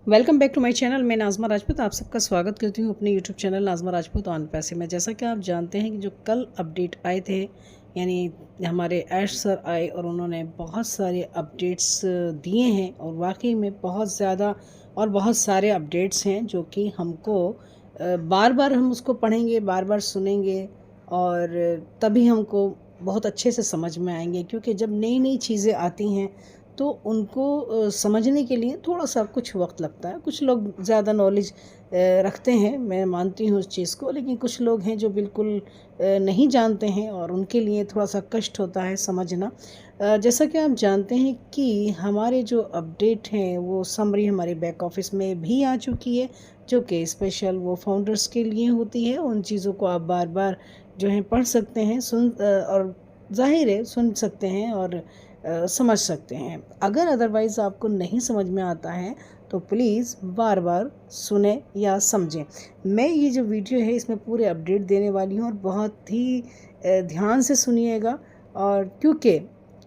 Welcome back to my channel. मैं नाज़मा राजपूत आप सबका स्वागत करती हूँ अपने YouTube channel Nazma Rajput on पैसे में। जैसा कि आप जानते हैं कि जो कल अपडेट आए थे, यानी हमारे ऐश सर आए और उन्होंने बहुत सारे अपडेट्स दिए हैं और वाकई में बहुत ज़्यादा और बहुत सारे अपडेट्स हैं जो कि हमको बार बार हम उसको पढ़ेंगे, बार बार सुनेंगे और तभी हमको बहुत अच्छे से समझ में आएंगे। क्योंकि जब नई नई चीज़ें आती हैं तो उनको समझने के लिए थोड़ा-सा कुछ वक़्त लगता है। कुछ लोग ज़्यादा नॉलेज रखते हैं, मैं मानती हूँ उस चीज़ को, लेकिन कुछ लोग हैं जो बिल्कुल नहीं जानते हैं और उनके लिए थोड़ा-सा कष्ट होता है समझना। जैसा कि आप जानते हैं कि हमारे जो अपडेट हैं, वो समरी हमारे बैक ऑफ़िस में भी आ चुकी है, जो कि स्पेशल वो फाउंडर्स के लिए होती है। उन चीज़ों को आप बार-बार जो है पढ़ सकते हैं, और ज़ाहिर है सुन सकते हैं और समझ सकते हैं। अगर अदरवाइज़ आपको नहीं समझ में आता है तो प्लीज़ बार बार सुने या समझें। मैं ये जो वीडियो है इसमें पूरे अपडेट देने वाली हूँ और बहुत ही ध्यान से सुनिएगा। और क्योंकि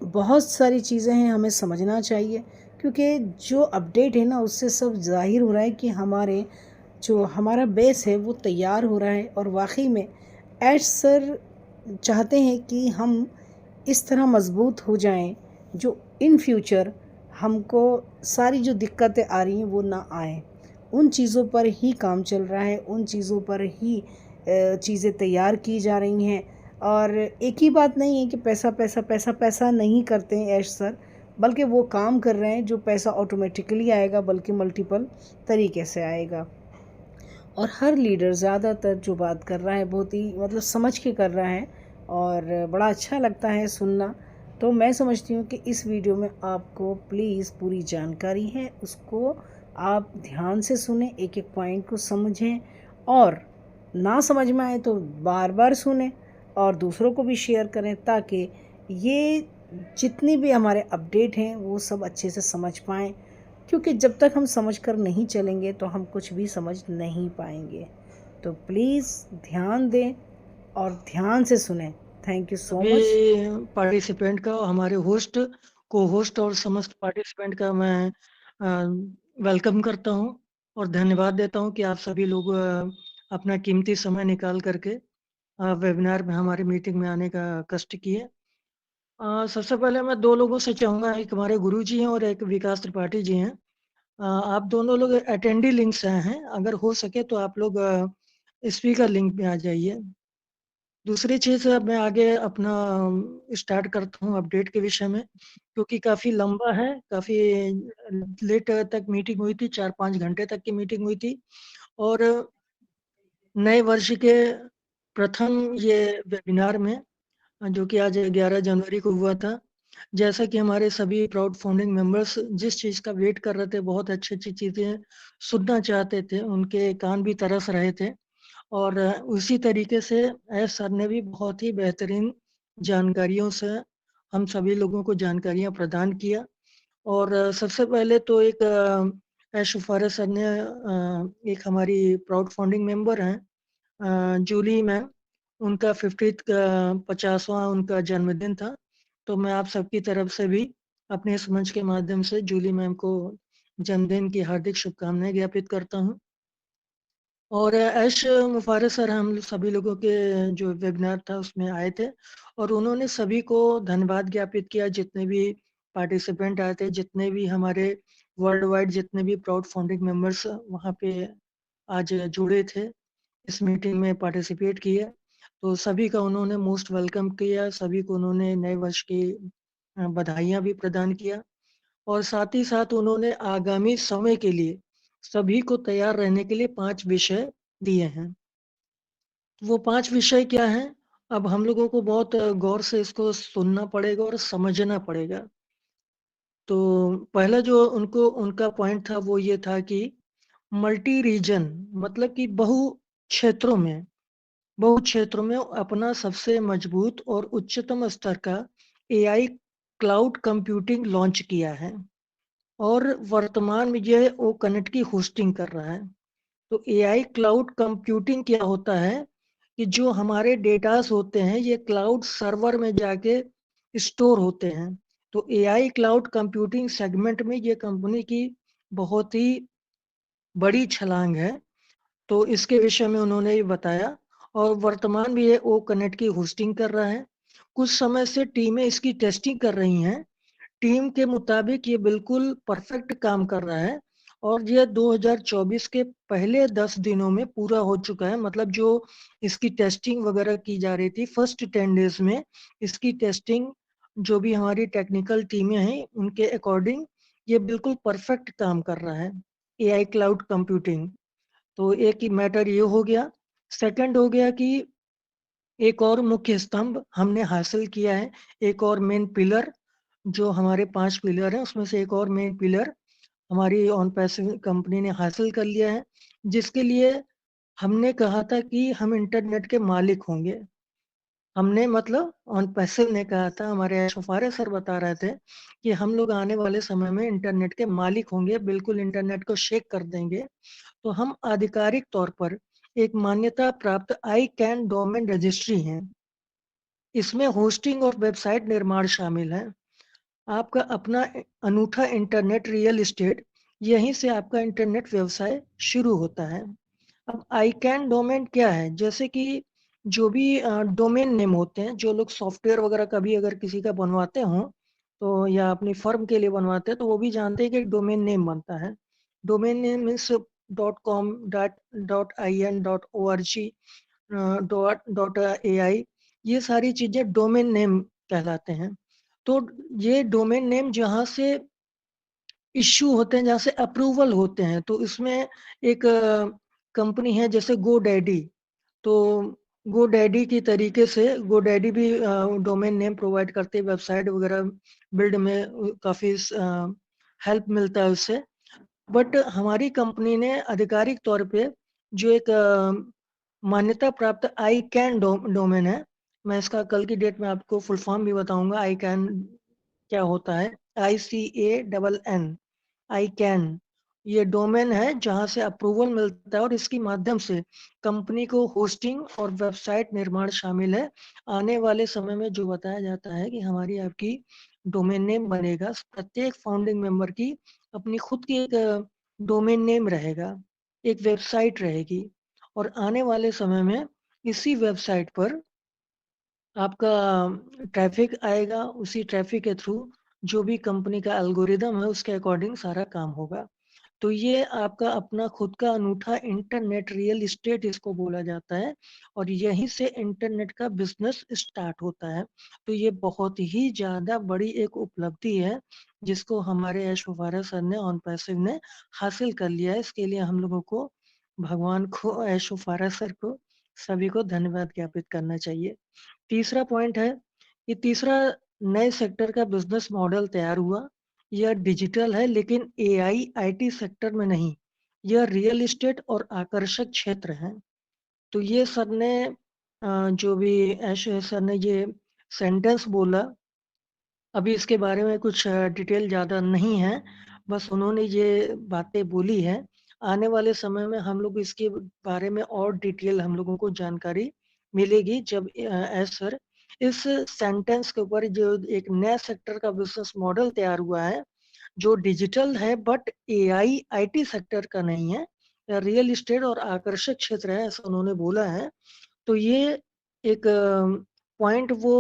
बहुत सारी चीज़ें हैं हमें समझना चाहिए, क्योंकि जो अपडेट है ना उससे सब ज़ाहिर हो रहा है कि हमारे जो हमारा बेस है वो तैयार हो रहा है। और वाकई में ऐश सर चाहते हैं कि हम इस तरह मज़बूत हो जाएं जो इन फ्यूचर हमको सारी जो दिक्कतें आ रही हैं वो ना आए। उन चीज़ों पर ही काम चल रहा है, उन चीज़ों पर ही चीज़ें तैयार की जा रही हैं। और एक ही बात नहीं है कि पैसा पैसा पैसा पैसा नहीं करते हैं ऐश सर, बल्कि वो काम कर रहे हैं जो पैसा ऑटोमेटिकली आएगा, बल्कि मल्टीपल तरीके से आएगा। और हर लीडर ज़्यादातर जो बात कर रहा है बहुत ही मतलब समझ के कर रहा है और बड़ा अच्छा लगता है सुनना। तो मैं समझती हूँ कि इस वीडियो में आपको प्लीज़ पूरी जानकारी है उसको आप ध्यान से सुने, एक एक पॉइंट को समझें और ना समझ में आए तो बार बार सुने और दूसरों को भी शेयर करें, ताकि ये जितनी भी हमारे अपडेट हैं वो सब अच्छे से समझ पाएँ। क्योंकि जब तक हम समझ कर नहीं चलेंगे तो हम कुछ भी समझ नहीं पाएंगे। तो प्लीज़ ध्यान दें और ध्यान से सुनें। थैंक यू सो सभी मच। पार्टिसिपेंट का, हमारे होस्ट, को होस्ट और समस्त पार्टिसिपेंट का मैं वेलकम करता हूं और धन्यवाद देता हूं कि आप सभी लोग अपना कीमती समय निकाल करके वेबिनार में हमारी मीटिंग में आने का कष्ट किए। सबसे पहले मैं दो लोगों से चाहूंगा, एक हमारे गुरु जी हैं और एक विकास त्रिपाठी जी हैं। आप दोनों लोग अटेंडी लिंक से हैं, अगर हो सके तो आप लोग स्पीकर लिंक में आ जाइए। दूसरी चीज, मैं आगे अपना स्टार्ट करता हूँ अपडेट के विषय में, क्योंकि काफी लंबा है, काफी लेट तक मीटिंग हुई थी, 4-5 घंटे तक की मीटिंग हुई थी। और नए वर्ष के प्रथम ये वेबिनार में, जो कि आज 11 जनवरी को हुआ था, जैसा कि हमारे सभी प्राउड फाउंडिंग मेंबर्स जिस चीज का वेट कर रहे थे, बहुत अच्छी अच्छी चीजें सुनना चाहते थे, उनके कान भी तरस रहे थे। और उसी तरीके से एस सर ने भी बहुत ही बेहतरीन जानकारियों से हम सभी लोगों को जानकारियां प्रदान किया। और सबसे पहले तो एक एश फारे सर ने, एक हमारी प्राउड फाउंडिंग मेंबर हैं, जूली मैम, उनका 50th का 50वां उनका जन्मदिन था। तो मैं आप सबकी तरफ से भी अपने इस मंच के माध्यम से जूली मैम को जन्मदिन की हार्दिक शुभकामनाएं ज्ञापित करता हूं। और ऐश मुफारस सर हम सभी लोगों के जो वेबिनार था उसमें आए थे, और उन्होंने सभी को धन्यवाद ज्ञापित किया, जितने भी पार्टिसिपेंट आए थे, जितने भी हमारे वर्ल्ड वाइड जितने भी प्राउड फाउंडिंग मेंबर्स वहाँ पे आज जुड़े थे, इस मीटिंग में पार्टिसिपेट किया। तो सभी का उन्होंने मोस्ट वेलकम किया, सभी को उन्होंने नए वर्ष की बधाइयाँ भी प्रदान किया। और साथ ही साथ उन्होंने आगामी समय के लिए सभी को तैयार रहने के लिए 5 विषय दिए हैं। वो 5 विषय क्या हैं? अब हम लोगों को बहुत गौर से इसको सुनना पड़ेगा और समझना पड़ेगा। तो पहला जो उनको उनका पॉइंट था वो ये था कि मल्टी रीजन, मतलब कि बहु क्षेत्रों में अपना सबसे मजबूत और उच्चतम स्तर का एआई क्लाउड कंप्यूटिंग लॉन्च किया है। और वर्तमान में यह वो कनेक्ट की होस्टिंग कर रहा है। तो एआई क्लाउड कंप्यूटिंग क्या होता है कि जो हमारे डेटास होते हैं ये क्लाउड सर्वर में जाके स्टोर होते हैं। तो एआई क्लाउड कंप्यूटिंग सेगमेंट में ये कंपनी की बहुत ही बड़ी छलांग है। तो इसके विषय में उन्होंने ये बताया और वर्तमान में ये ओ कनेक्ट की होस्टिंग कर रहा है। कुछ समय से टीमें इसकी टेस्टिंग कर रही हैं। टीम के मुताबिक ये बिल्कुल परफेक्ट काम कर रहा है और ये 2024 के पहले 10 दिनों में पूरा हो चुका है। मतलब जो इसकी टेस्टिंग वगैरह की जा रही थी फर्स्ट 10 डेज में, इसकी टेस्टिंग जो भी हमारी टेक्निकल टीमें हैं उनके अकॉर्डिंग ये बिल्कुल परफेक्ट काम कर रहा है। एआई क्लाउड कंप्यूटिंग, तो एक ही मैटर ये हो गया। सेकंड हो गया कि एक और मुख्य स्तंभ हमने हासिल किया है, एक और मेन पिलर। जो हमारे 5 पिलर हैं उसमें से एक और मेन पिलर हमारी ऑन पैसिव कंपनी ने हासिल कर लिया है, जिसके लिए हमने कहा था कि हम इंटरनेट के मालिक होंगे। हमने मतलब ऑन पैसिव ने कहा था, हमारे ऐशोफारे सर बता रहे थे कि हम लोग आने वाले समय में इंटरनेट के मालिक होंगे, बिल्कुल इंटरनेट को शेक कर देंगे। तो हम आधिकारिक तौर पर एक मान्यता प्राप्त आई कैन डोमेन रजिस्ट्री हैं। इसमें होस्टिंग और वेबसाइट निर्माण शामिल है। आपका अपना अनूठा इंटरनेट रियल एस्टेट, यहीं से आपका इंटरनेट व्यवसाय शुरू होता है। अब आईकैन डोमेन क्या है? जैसे कि जो भी डोमेन नेम होते हैं, जो लोग सॉफ्टवेयर वगैरह का भी अगर किसी का बनवाते हो तो या अपनी फर्म के लिए बनवाते हैं तो वो भी जानते हैं कि डोमेन नेम बनता है। Domain name means .com, .in, .org, .ai, ये सारी चीजें डोमेन नेम कहलाते हैं। तो ये डोमेन नेम जहाँ से इश्यू होते हैं, जहाँ से अप्रूवल होते हैं, तो इसमें एक कंपनी है जैसे गोडैडी। तो गोडैडी की तरीके से गोडैडी भी डोमेन नेम प्रोवाइड करते हैं, वेबसाइट वगैरह बिल्ड में काफ़ी हेल्प मिलता है उससे। बट हमारी कंपनी ने आधिकारिक तौर पे जो एक मान्यता प्राप्त आई कैन डोमेन है, मैं इसका कल की डेट में आपको फुल फॉर्म भी बताऊंगा आई कैन क्या होता है। ICANN, आई कैन, ये डोमेन है जहां से अप्रूवल मिलता है और इसकी माध्यम से कंपनी को होस्टिंग और वेबसाइट निर्माण शामिल है। आने वाले समय में जो बताया जाता है कि हमारी आपकी डोमेन नेम बनेगा, प्रत्येक फाउंडिंग मेंबर की अपनी खुद की एक डोमेन नेम रहेगा, एक वेबसाइट रहेगी और आने वाले समय में इसी वेबसाइट पर आपका ट्रैफिक आएगा। उसी ट्रैफिक के थ्रू जो भी कंपनी का एल्गोरिदम है उसके अकॉर्डिंग सारा काम होगा। तो ये आपका अपना खुद का अनूठा इंटरनेट रियल एस्टेट इसको बोला जाता है और यहीं से इंटरनेट का बिजनेस स्टार्ट होता है। तो ये बहुत ही ज्यादा बड़ी एक उपलब्धि है जिसको हमारे ऐश मुबारक सर ने ऑन पैसिव ने हासिल कर लिया है। इसके लिए हम लोगों को भगवान को, ऐश मुबारक सर को, सभी को धन्यवाद ज्ञापित करना चाहिए। तीसरा पॉइंट है कि तीसरा नए सेक्टर का बिजनेस मॉडल तैयार हुआ। यह डिजिटल है लेकिन एआई आईटी सेक्टर में नहीं, यह रियल एस्टेट और आकर्षक क्षेत्र है। तो ये सर ने जो भी ऐशो सर ने ये सेंटेंस बोला, अभी इसके बारे में कुछ डिटेल ज़्यादा नहीं है, बस उन्होंने ये बातें बोली है। आने वाले समय में हम लोग इसके बारे में और डिटेल हम लोगों को जानकारी मिलेगी जब एस सर इस सेंटेंस के ऊपर जो एक नया सेक्टर का बिजनेस मॉडल तैयार हुआ है जो डिजिटल है बट एआई आईटी सेक्टर का नहीं है, रियल एस्टेट और आकर्षक क्षेत्र है, ऐसा उन्होंने बोला है। तो ये एक पॉइंट वो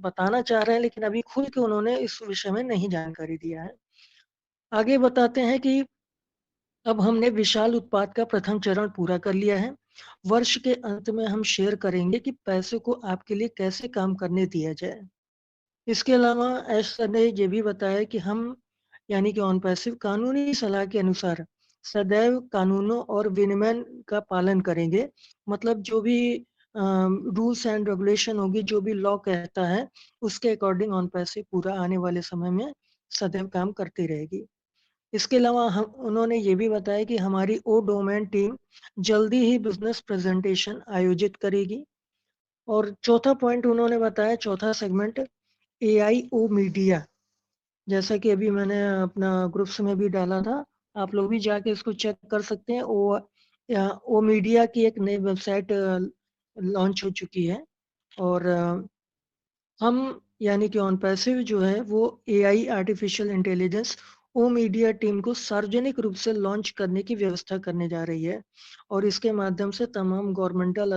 बताना चाह रहे हैं लेकिन अभी खुल के उन्होंने इस विषय में नहीं जानकारी दिया है। आगे बताते हैं कि अब हमने विशाल उत्पाद का प्रथम चरण पूरा कर लिया है। वर्ष के अंत में हम शेयर करेंगे कि पैसे को आपके लिए कैसे काम करने दिया जाए। इसके अलावा एस सर ने ये भी बताया कि हम यानी कि ऑन पैसिव कानूनी सलाह के अनुसार सदैव कानूनों और विनियमन का पालन करेंगे। मतलब जो भी रूल्स एंड रेगुलेशन होगी, जो भी लॉ कहता है उसके अकॉर्डिंग ऑन पैसिव पूरा आने वाले समय में सदैव काम करती रहेगी। इसके अलावा हम उन्होंने ये भी बताया कि हमारी ओ डोमेन टीम जल्दी ही बिजनेस प्रेजेंटेशन आयोजित करेगी। और चौथा पॉइंट उन्होंने बताया, चौथा सेगमेंट एआई ओ मीडिया, जैसा कि अभी मैंने अपना ग्रुप्स में भी डाला था, आप लोग भी जाके इसको चेक कर सकते हैं। ओ मीडिया की एक नई वेबसाइट लॉन्च हो चुकी है और हम यानी कि ऑन पैसिव जो है वो एआई आर्टिफिशियल इंटेलिजेंस ओ मीडिया टीम को सार्वजनिक रूप से लॉन्च करने की व्यवस्था करने जा रही है और इसके माध्यम से तमाम गवर्नमेंटल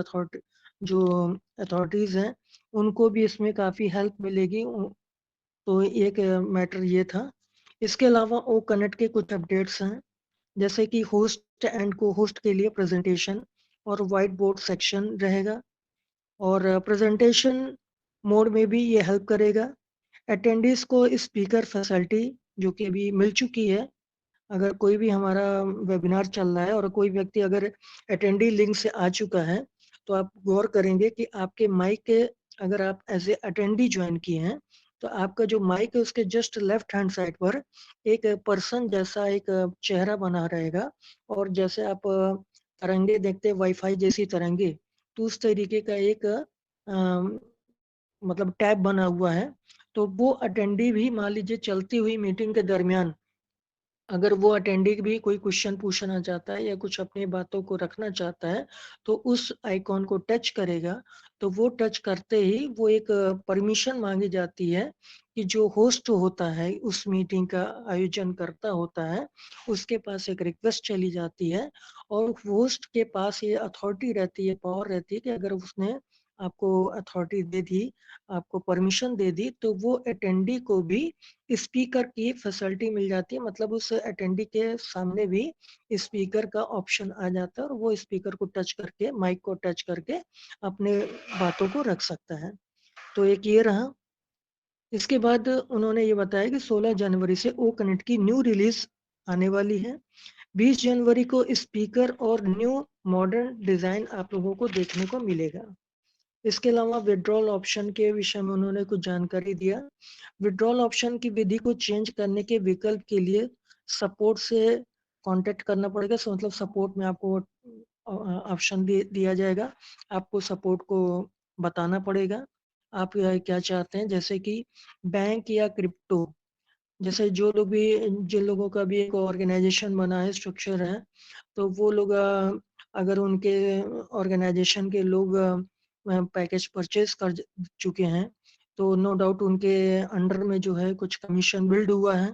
अथॉरिटीज हैं उनको भी इसमें काफ़ी हेल्प मिलेगी। तो एक मैटर ये था। इसके अलावा ओ कनेक्ट के कुछ अपडेट्स हैं, जैसे कि होस्ट एंड को होस्ट के लिए प्रेजेंटेशन और वाइट बोर्ड सेक्शन रहेगा और प्रेजेंटेशन मोड में भी ये हेल्प करेगा। अटेंडीज को स्पीकर फैसिलिटी जो कि अभी मिल चुकी है, अगर कोई भी हमारा वेबिनार चल रहा है और कोई व्यक्ति अगर अटेंडी लिंक से आ चुका है तो आप गौर करेंगे कि आपके माइक के, अगर आप एज ए अटेंडी ज्वाइन किए हैं तो आपका जो माइक है उसके जस्ट लेफ्ट हैंड साइड पर एक पर्सन जैसा एक चेहरा बना रहेगा और जैसे आप तरंगे देखते हैं वाईफाई जैसी तरंगे, तो उस तरीके का एक मतलब टैब बना हुआ है। तो वो अटेंडी भी मान लीजिए चलती हुई मीटिंग के दरमियान अगर वो अटेंडी भी कोई क्वेश्चन पूछना चाहता है या कुछ अपनी बातों को रखना चाहता है तो उस आइकॉन को टच करेगा, तो वो टच करते ही वो एक परमिशन मांगी जाती है कि जो होस्ट होता है उस मीटिंग का आयोजन करता होता है उसके पास एक रिक्वेस्ट चली जाती है और होस्ट के पास ये अथॉरिटी रहती है, पावर रहती है कि अगर उसने आपको अथॉरिटी दे दी, आपको परमिशन दे दी, तो वो अटेंडी को भी स्पीकर की फैसिलिटी मिल जाती है। मतलब उस अटेंडी के सामने भी स्पीकर का ऑप्शन आ जाता है और वो स्पीकर को टच करके, माइक को टच करके अपने बातों को रख सकता है। तो एक ये रहा। इसके बाद उन्होंने ये बताया कि 16 जनवरी से ओ कनेक्ट की न्यू रिलीज आने वाली है। 20 जनवरी को स्पीकर और न्यू मॉडर्न डिजाइन आप लोगों को देखने को मिलेगा। इसके अलावा विड्रॉल ऑप्शन के विषय में उन्होंने कुछ जानकारी दिया। विड्रॉल ऑप्शन की विधि को चेंज करने के विकल्प के लिए सपोर्ट से कांटेक्ट करना पड़ेगा। मतलब सपोर्ट में आपको ऑप्शन दिया जाएगा, आपको सपोर्ट को बताना पड़ेगा आप क्या चाहते हैं, जैसे कि बैंक या क्रिप्टो। जैसे जो लोग भी, जिन लोगों का भी एक ऑर्गेनाइजेशन बना है, स्ट्रक्चर है, तो वो लोग अगर उनके ऑर्गेनाइजेशन के लोग पैकेज परचेज कर चुके हैं तो नो डाउट उनके अंडर में जो है कुछ कमीशन बिल्ड हुआ है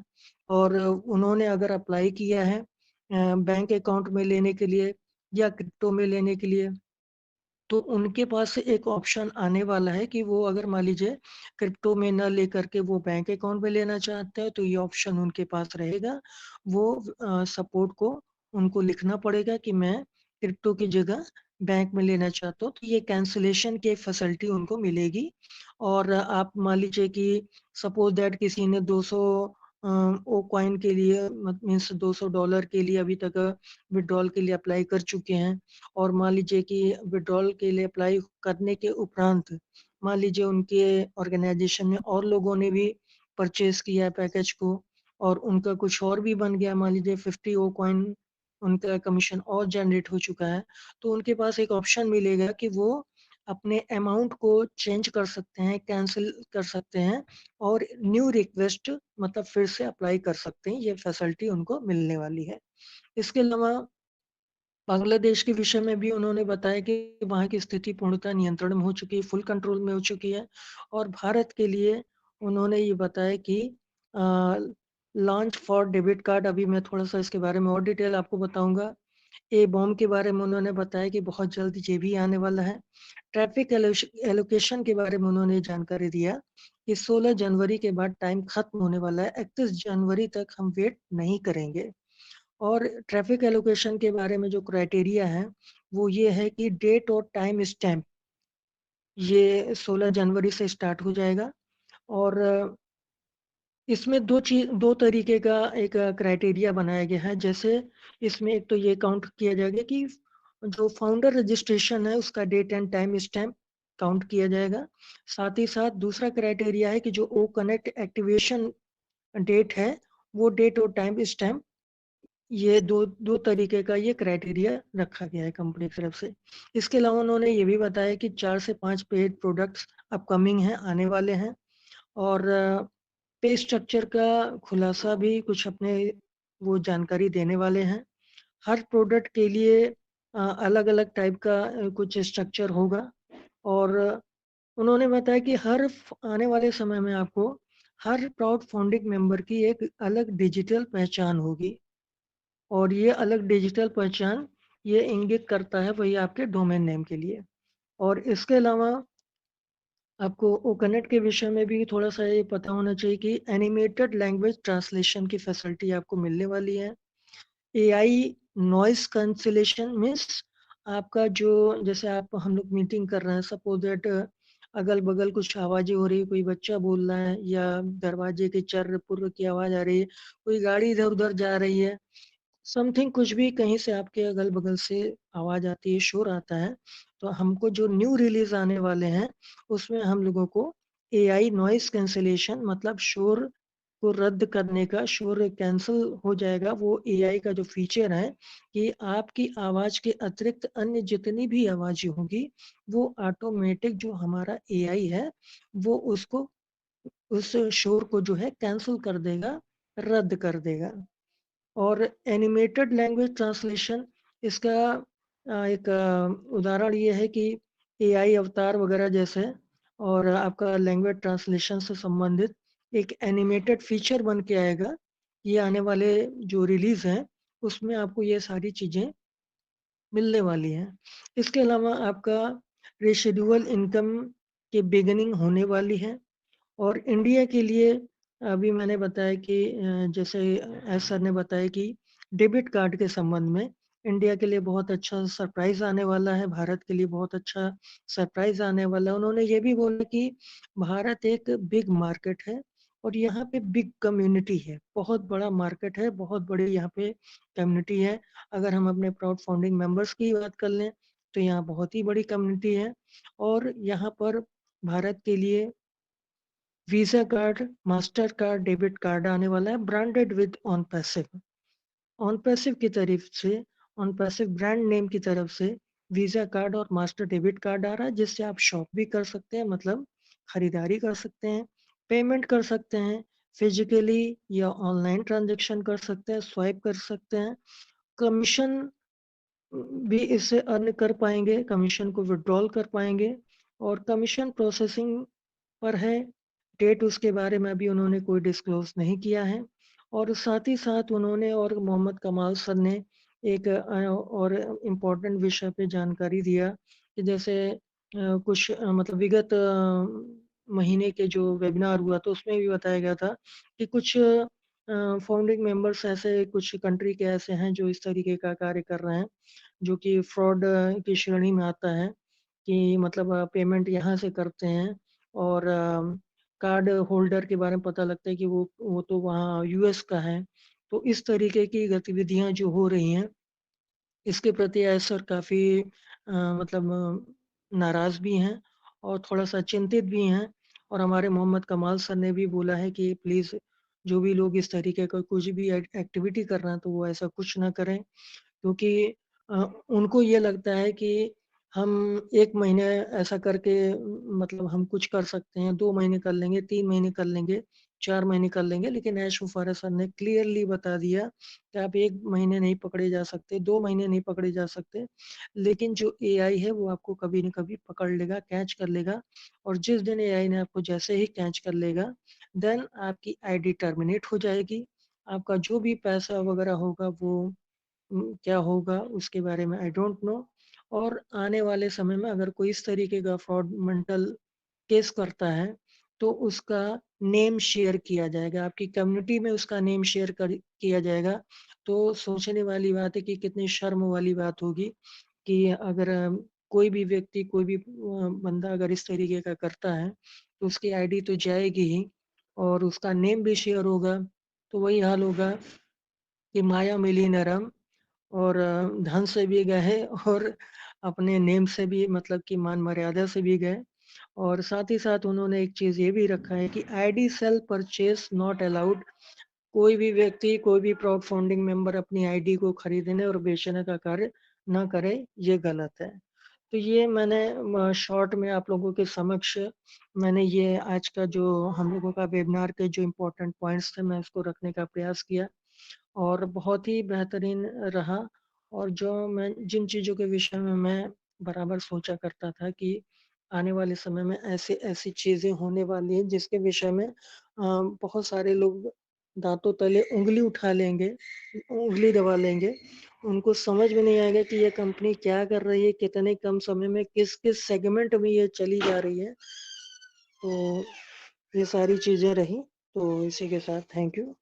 और उन्होंने अगर अप्लाई किया है बैंक अकाउंट में लेने के लिए या क्रिप्टो में लेने के लिए, तो उनके पास एक ऑप्शन आने वाला है कि वो अगर मान लीजिए क्रिप्टो में न लेकर के वो बैंक अकाउंट में लेना चाहते हैं तो ये ऑप्शन उनके पास रहेगा। वो सपोर्ट को उनको लिखना पड़ेगा कि मैं क्रिप्टो की जगह बैंक में लेना चाहता हूँ, तो ये कैंसिलेशन की फैसिलिटी उनको मिलेगी। और आप मान लीजिए कि सपोज दैट किसी ने 200 ओ कॉइन के लिए मीन्स $200 के लिए अभी तक विड्रॉल के लिए अप्लाई कर चुके हैं और मान लीजिए कि विड्रॉल के लिए अप्लाई करने के उपरांत मान लीजिए उनके ऑर्गेनाइजेशन में और लोगों ने भी परचेज किया है पैकेज को और उनका कुछ और भी बन गया, मान लीजिए 50 ओ कॉइन उनका कमीशन और जनरेट हो चुका है, तो उनके पास एक ऑप्शन मिलेगा कि वो अपने अमाउंट को चेंज कर सकते हैं, कैंसिल कर सकते हैं और न्यू रिक्वेस्ट मतलब फिर से अप्लाई कर सकते हैं। ये फैसिलिटी उनको मिलने वाली है। इसके अलावा बांग्लादेश के विषय में भी उन्होंने बताया कि वहाँ की स्थिति पूर्णतः नियंत्रण में हो चुकी है, फुल कंट्रोल में हो चुकी है। और भारत के लिए उन्होंने ये बताया कि लॉन्च फॉर डेबिट कार्ड, अभी मैं थोड़ा सा इसके बारे में और डिटेल आपको बताऊंगा। ए बॉम्ब के बारे में उन्होंने बताया कि बहुत जल्द ये भी आने वाला है। ट्रैफिक एलोकेशन के बारे में उन्होंने जानकारी दिया कि 16 जनवरी के बाद टाइम खत्म होने वाला है, 31 जनवरी तक हम वेट नहीं करेंगे। और ट्रैफिक एलोकेशन के बारे में जो क्राइटेरिया है वो ये है कि डेट और टाइम स्टैम्प ये 16 जनवरी से स्टार्ट हो जाएगा। और इसमें दो तरीके का एक क्राइटेरिया बनाया गया है। जैसे इसमें एक तो ये काउंट किया जाएगा कि जो फाउंडर रजिस्ट्रेशन है उसका date and time stamp count किया जाएगा। साथ ही साथ दूसरा क्राइटेरिया है कि जो ओ कनेक्ट एक्टिवेशन डेट है वो डेट और टाइम स्टैम्प, ये दो तरीके का ये क्राइटेरिया रखा गया है कंपनी की तरफ से। इसके अलावा उन्होंने ये भी बताया कि 4 से 5 पेड प्रोडक्ट्स अपकमिंग हैं, आने वाले हैं। और पे स्ट्रक्चर का खुलासा भी कुछ अपने वो जानकारी देने वाले हैं। हर प्रोडक्ट के लिए अलग अलग टाइप का कुछ स्ट्रक्चर होगा। और उन्होंने बताया कि आने वाले समय में आपको हर प्राउड फाउंडिंग मेंबर की एक अलग डिजिटल पहचान होगी और ये अलग डिजिटल पहचान ये इंगित करता है वही आपके डोमेन नेम के लिए। और इसके अलावा आपको ओकनेट के विषय में भी थोड़ा-सा ये पता होना चाहिए कि एनिमेटेड लैंग्वेज ट्रांसलेशन की फैसिलिटी आपको मिलने वाली है। एआई नॉइज़ कैंसलेशन मीन्स आपका जो जैसे आप हम लोग मीटिंग कर रहे हैं सपोज़ दैट अगल-बगल कुछ आवाज़ें हो रही है, कोई बच्चा बोल रहा है या दरवाजे के चर्र-पुर्र की आवाज़ आ रही है, कोई गाड़ी इधर-उधर जा रही है। समथिंग कुछ भी कहीं से आपके अगल-बगल से आवाज़ आती है, शोर आता है, तो हमको जो न्यू रिलीज़ आने वाले हैं, उसमें हम लोगों को एआई नॉइज़ कैंसलेशन मतलब शोर को रद्द करने का शोर कैंसल हो जाएगा, वो एआई का जो फीचर है कि आपकी आवाज़ के अतिरिक्त अन्य जितनी भी आवाज़ें होंगी, वो ऑटोमेटिक जो हमारा एआई है, वो उसको उस शोर को जो है कैंसल कर देगा, रद्द कर देगा। और एनिमेटेड लैंग्वेज ट्रांसलेशन इसका एक उदाहरण ये है कि एआई अवतार वगैरह जैसे और आपका लैंग्वेज ट्रांसलेशन से संबंधित एक एनिमेटेड फीचर बन के आएगा। ये आने वाले जो रिलीज़ हैं, उसमें आपको ये सारी चीज़ें मिलने वाली हैं। इसके अलावा आपका रेसिडुअल इनकम की बिगिनिंग होने वाली है। और इंडिया के लिए अभी मैंने बताया कि जैसे एस सर ने बताया कि डेबिट कार्ड के संबंध में इंडिया के लिए बहुत अच्छा सरप्राइज़ आने वाला है, भारत के लिए बहुत अच्छा सरप्राइज़ आने वाला है। उन्होंने ये भी बोला कि भारत एक बिग मार्केट है और यहाँ पे बिग कम्युनिटी है, बहुत बड़ा मार्केट है, बहुत बड़ी यहाँ पे कम्युनिटी है। अगर हम अपने प्राउड फाउंडिंग मेंबर्स की बात कर लें, तो यहाँ बहुत ही बड़ी कम्युनिटी है और यहाँ पर भारत के लिए visa card, master card, debit card आने वाला है branded with on passive. On passive की तरफ से ऑन पैसिव ब्रांड नेम की तरफ से वीज़ा कार्ड और मास्टर डेबिट कार्ड आ रहा है जिससे आप शॉप भी कर सकते हैं मतलब खरीदारी कर सकते हैं, पेमेंट कर सकते हैं, फिजिकली या ऑनलाइन ट्रांजैक्शन कर सकते हैं, स्वाइप कर सकते हैं, कमीशन भी इससे अर्न कर पाएँगे, कमीशन को विथड्रॉल कर पाएँगे और कमीशन प्रोसेसिंग पर है, डेट उसके बारे में अभी उन्होंने कोई डिस्क्लोज़ नहीं किया है और साथ ही साथ उन्होंने और मोहम्मद कमाल सर ने एक और इम्पोर्टेंट विषय पे जानकारी दिया कि जैसे कुछ मतलब विगत महीने के जो वेबिनार हुआ तो उसमें भी बताया गया था कि कुछ फाउंडिंग मेंबर्स ऐसे कुछ कंट्री के ऐसे हैं जो इस तरीके का कार्य कर रहे हैं, जो कि फ्रॉड की श्रेणी में आता है कि मतलब पेमेंट यहाँ से करते हैं और कार्ड होल्डर के बारे में पता लगता है कि वो तो वहाँ यूएस का है। तो इस तरीके की गतिविधियाँ जो हो रही हैं, इसके प्रति सर काफ़ी मतलब नाराज़ भी हैं और थोड़ा-सा चिंतित भी हैं और हमारे मोहम्मद कमाल सर ने भी बोला है कि प्लीज़ जो भी लोग इस तरीके का कुछ भी एक्टिविटी कर रहे हैं, तो वो ऐसा कुछ ना करें। क्योंकि उनको ये लगता है कि हम 1 महीने ऐसा करके मतलब हम कुछ कर सकते हैं, 2 महीने कर लेंगे, 3 महीने कर लेंगे, 4 महीने कर लेंगे, लेकिन ऐश मुफारा सर ने क्लियरली बता दिया कि आप 1 महीने नहीं पकड़े जा सकते, 2 महीने नहीं पकड़े जा सकते, लेकिन जो एआई है वो आपको कभी न कभी पकड़ लेगा, कैच कर लेगा और जिस दिन एआई ने आपको जैसे ही कैच कर लेगा, देन आपकी आईडी टर्मिनेट हो जाएगी। आपका जो भी पैसा वगैरह होगा वो क्या होगा उसके बारे में आई डोंट नो और आने वाले समय में अगर कोई इस तरीके का फ्रॉडमेंटल केस करता है, तो उसका नेम शेयर किया जाएगा, आपकी कम्युनिटी में उसका नेम शेयर किया जाएगा। तो सोचने वाली बात है कि कितनी शर्म वाली बात होगी कि अगर कोई भी व्यक्ति, कोई भी बंदा अगर इस तरीके का करता है, तो उसकी आईडी तो जाएगी ही और उसका नेम भी शेयर होगा। तो वही हाल होगा कि माया मिली नरम और धन से भी गए और अपने नेम से भी मतलब कि मान-मर्यादा से भी गए और साथ ही साथ उन्होंने एक चीज़ ये भी रखा है कि ID cell purchase not allowed कोई भी व्यक्ति, कोई भी प्राउड फंडिंग मेंबर अपनी आईडी को खरीदने और बेचने का कार्य ना करे, ये गलत है। तो ये मैंने शॉर्ट में आप लोगों के समक्ष मैंने ये आज का जो हम लोगों का वेबिनार के जो इम्पोर्टेंट पॉइंट्स थे, मैं उसको रखने का प्रयास किया। और बहुत ही बेहतरीन रहा और जो मैं जिन चीज़ों के विषय में मैं बराबर सोचा करता था कि आने वाले समय में ऐसी चीज़ें होने वाली हैं जिसके विषय में बहुत सारे लोग दाँतों तले उँगली उठा लेंगे, उँगली दबा लेंगे। उनको समझ में नहीं आएगा कि ये कंपनी क्या कर रही है, कितने कम समय में किस-किस सेगमेंट में ये चली जा रही है। तो ये सारी चीज़ें रहीं, तो इसी के साथ थैंक यू।